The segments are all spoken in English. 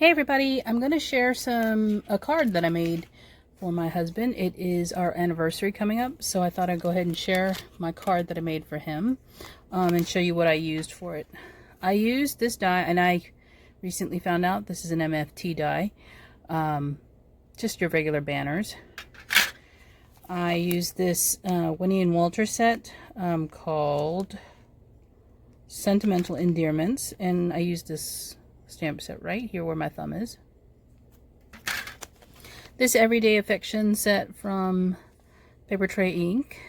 Hey everybody, I'm going to share a card that I made for my husband. It is our anniversary coming up, so I thought I'd go ahead and share my card that I made for him and show you what I used for it. I used this die, and I recently found out this is an MFT die, just your regular banners. I used this Winnie and Walter set called Sentimental Endearments, and I used this stamp set right here where my thumb is. This Everyday Affection set from Papertrey Ink.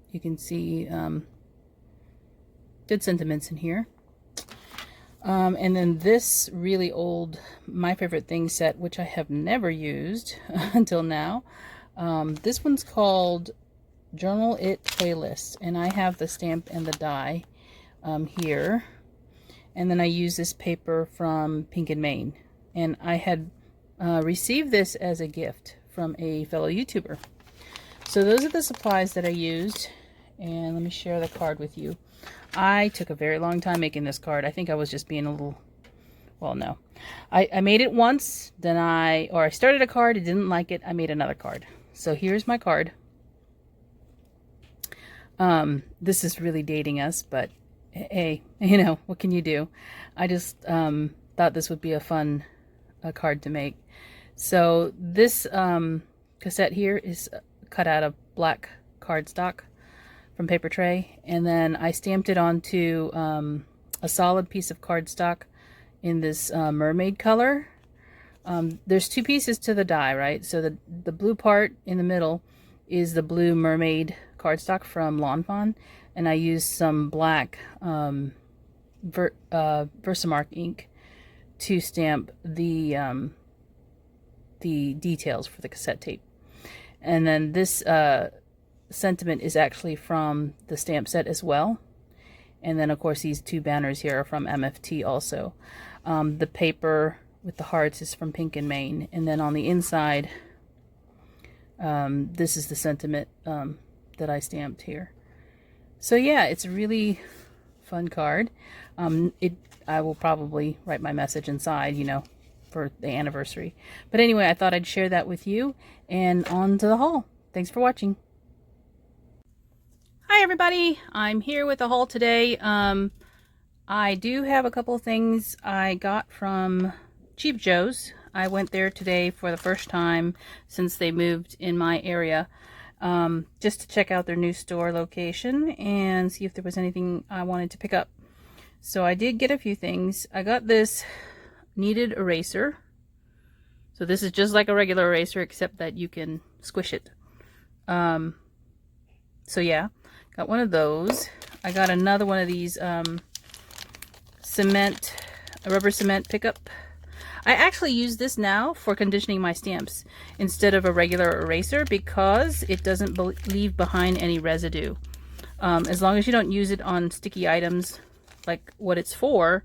You can see good sentiments in here. And then this really old My Favorite Things set, which I have never used until now. This one's called Journal It Playlist, and I have the stamp and the die here. And then I use this paper from Pink and Main. And I had received this as a gift from a fellow YouTuber. So those are the supplies that I used. And let me share the card with you. I took a very long time making this card. I think I was just being a little, well, no. I made it once, then I started a card, I didn't like it, I made another card. So here's my card. This is really dating us, but hey, you know, what can you do? I just thought this would be a fun card to make. So this cassette here is cut out of black cardstock from Papertrey, and then I stamped it onto a solid piece of cardstock in this mermaid color. There's two pieces to the die, right? So the blue part in the middle is the blue mermaid cardstock from Lawn Fawn, and I used some black Versamark ink to stamp the details for the cassette tape. And then this sentiment is actually from the stamp set as well. And then of course these two banners here are from MFT also. The paper with the hearts is from Pink and Main, and then on the inside this is the sentiment that I stamped here. So yeah, it's a really fun card. I will probably write my message inside, you know, for the anniversary. But anyway, I thought I'd share that with you, and on to the haul. Thanks for watching. Hi everybody, I'm here with the haul today. I do have a couple of things I got from Cheap Joe's. I went there today for the first time since they moved in my area, just to check out their new store location and see if there was anything I wanted to pick up. So I did get a few things. I got this kneaded eraser. So this is just like a regular eraser, except that you can squish it. So yeah, got one of those. I got another one of these rubber cement pickup. I actually use this now for conditioning my stamps instead of a regular eraser because it doesn't leave behind any residue. As long as you don't use it on sticky items like what it's for,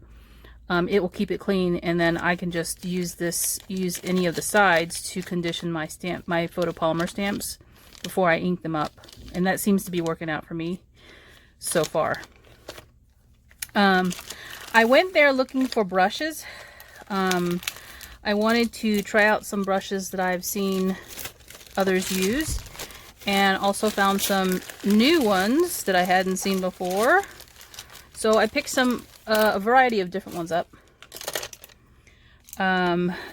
it will keep it clean, and then I can just use any of the sides to condition my photopolymer stamps before I ink them up. And that seems to be working out for me so far. I went there looking for brushes. I wanted to try out some brushes that I've seen others use, and also found some new ones that I hadn't seen before. So I picked a variety of different ones up.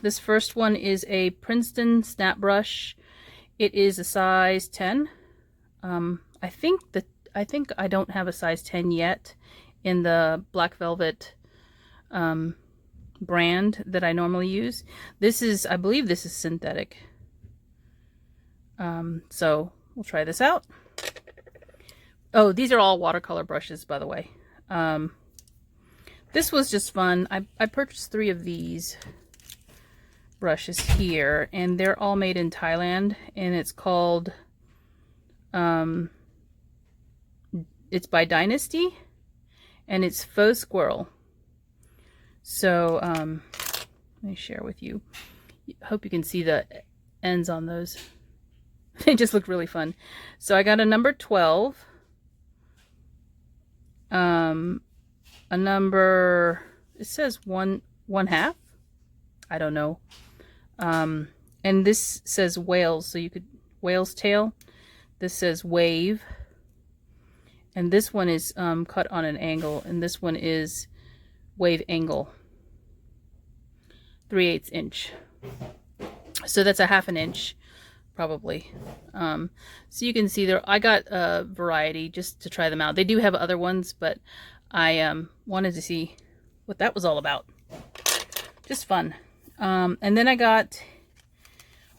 This first one is a Princeton snap brush. It is a size 10. I think I don't have a size 10 yet in the Black Velvet brand that I normally use. I believe this is synthetic. So we'll try this out. Oh, these are all watercolor brushes, by the way. This was just fun. I purchased 3 of these brushes here, and they're all made in Thailand, and it's called it's by Dynasty, and it's Faux Squirrel. So let me share with you. Hope you can see the ends on those. They just look really fun. So I got a number 12, a number, it says one half, I don't know. And this says whales, so you could, whale's tail. This says wave. And this one is cut on an angle, and this one is wave angle. 3/8 inch. So that's a 1/2 inch, probably. So you can see there, I got a variety just to try them out. They do have other ones, but I wanted to see what that was all about. Just fun. And then I got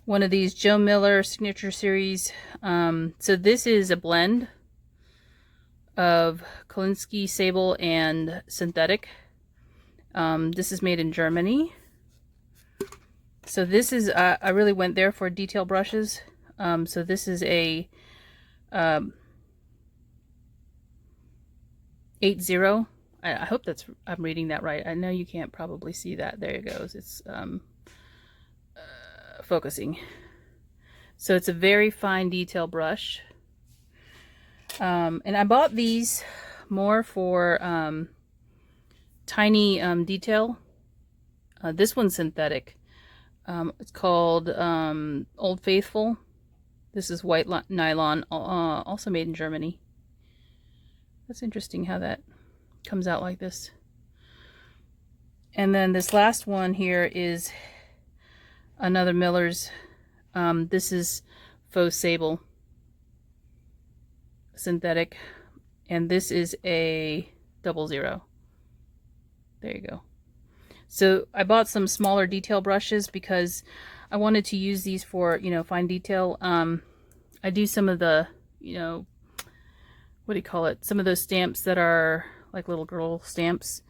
one of these Joe Miller Signature Series. So this is a blend of Kolinsky, Sable, and synthetic. This is made in Germany. So this is, I really went there for detail brushes. So this is a 80. I hope that's, I'm reading that right. I know you can't probably see that. There it goes. It's focusing. So it's a very fine detail brush. And I bought these more for tiny detail. This one's synthetic. It's called Old Faithful. This is white nylon, also made in Germany. That's interesting how that comes out like this. And then this last one here is another Miller's. This is Faux Sable synthetic, and this is a 00. There you go. So I bought some smaller detail brushes because I wanted to use these for, you know, fine detail. I do some of the, you know, what do you call it? Some of those stamps that are like little girl stamps,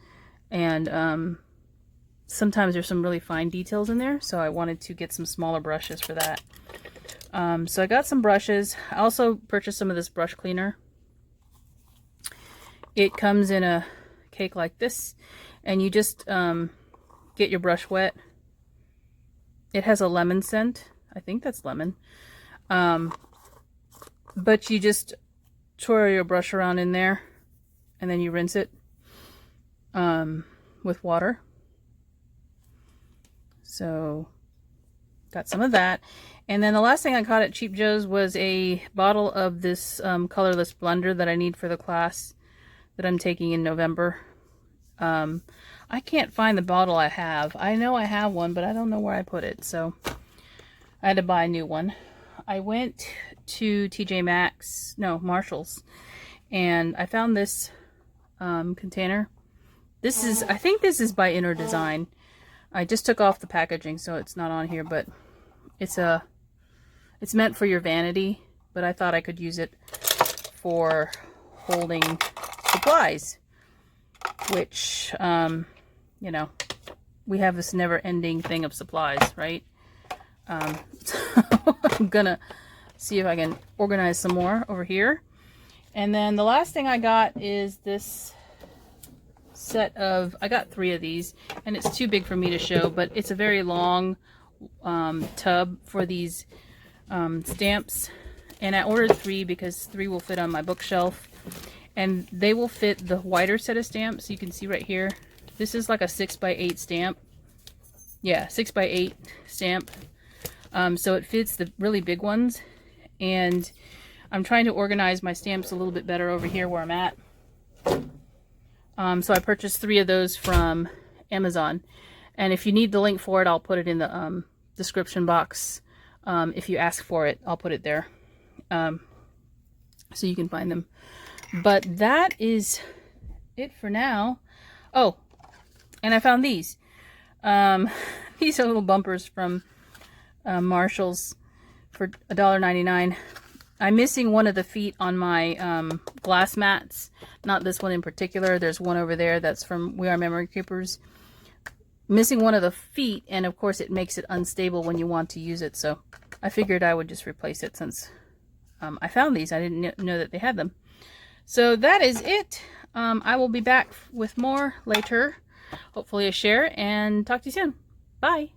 and sometimes there's some really fine details in there, so I wanted to get some smaller brushes for that. So I got some brushes. I also purchased some of this brush cleaner. It comes in a cake like this, and you just get your brush wet. It has a lemon scent. I think that's lemon. But you just twirl your brush around in there, and then you rinse it with water. So got some of that. And then the last thing I got at Cheap Joe's was a bottle of this colorless blender that I need for the class that I'm taking in November. I can't find the bottle I have. I know I have one, but I don't know where I put it, so I had to buy a new one. I went to TJ Maxx, no, Marshall's, and I found this container. This is, I think this is by Inner Design. I just took off the packaging, so it's not on here, but it's meant for your vanity, but I thought I could use it for holding supplies, which, you know, we have this never-ending thing of supplies, right? So I'm gonna see if I can organize some more over here. And then the last thing I got is this set of, I got 3 of these, and it's too big for me to show, but it's a very long tub for these stamps, and I ordered 3 because 3 will fit on my bookshelf, and they will fit the wider set of stamps. You can see right here, this is like a 6x8 stamp. Yeah, 6x8 stamp. So it fits the really big ones, and I'm trying to organize my stamps a little bit better over here where I'm at. So I purchased 3 of those from Amazon, and if you need the link for it, I'll put it in the description box. If you ask for it, I'll put it there, so you can find them. But that is it for now. Oh, and I found these. These are little bumpers from Marshall's for $1.99. I'm missing one of the feet on my glass mats. Not this one in particular. There's one over there that's from We Are Memory Keepers. Missing one of the feet, and of course it makes it unstable when you want to use it, so I figured I would just replace it since I found these. I didn't know that they had them. So that is it. I will be back with more later, hopefully a share, and talk to you soon. Bye.